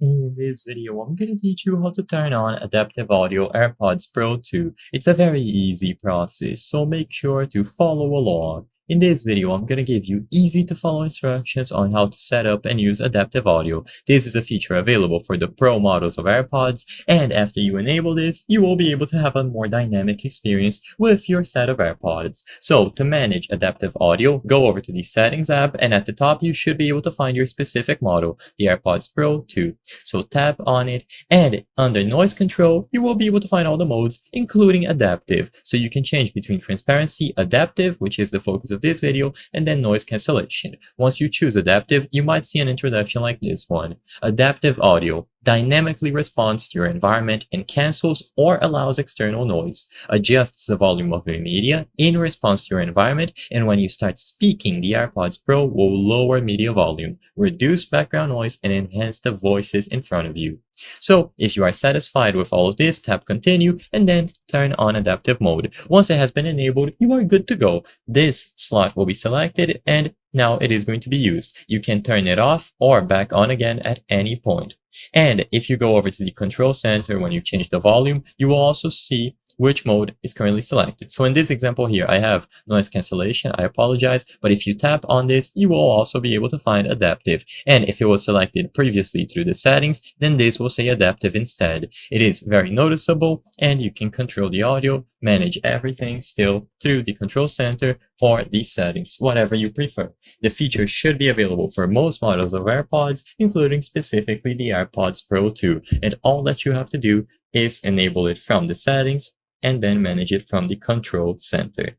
In this video, I'm going to teach you how to turn on Adaptive Audio AirPods Pro 2. It's a very easy process, so make sure to follow along. In this video, I'm going to give you easy to follow instructions on how to set up and use Adaptive Audio. This is a feature available for the Pro models of AirPods, and after you enable this, you will be able to have a more dynamic experience with your set of AirPods. So to manage Adaptive Audio, go over to the Settings app, and at the top you should be able to find your specific model, the AirPods Pro 2. So tap on it, and under noise control, you will be able to find all the modes, including adaptive. So you can change between transparency, adaptive, which is the focus of this video, and then noise cancellation. Once you choose adaptive, you might see an introduction like this one. Adaptive audio dynamically responds to your environment and cancels or allows external noise, adjusts the volume of your media in response to your environment, and when you start speaking, the AirPods Pro will lower media volume, reduce background noise, and enhance the voices in front of you. So if you are satisfied with all of this, tap continue and then turn on adaptive mode. Once it has been enabled, you are good to go. This slot will be selected and now it is going to be used. You can turn it off or back on again at any point. And if you go over to the control center when you change the volume, you will also see which mode is currently selected. So in this example here, I have noise cancellation. I apologize, but if you tap on this, you will also be able to find adaptive. And if it was selected previously through the settings, then this will say adaptive instead. It is very noticeable, and you can control the audio, manage everything still through the control center for these settings, whatever you prefer. The feature should be available for most models of AirPods, including specifically the AirPods Pro 2. And all that you have to do is enable it from the settings and then manage it from the control center.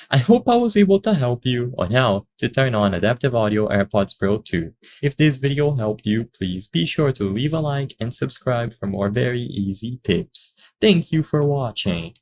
I hope I was able to help you on how to turn on Adaptive Audio AirPods Pro 2. If this video helped you, please be sure to leave a like and subscribe for more very easy tips. Thank you for watching.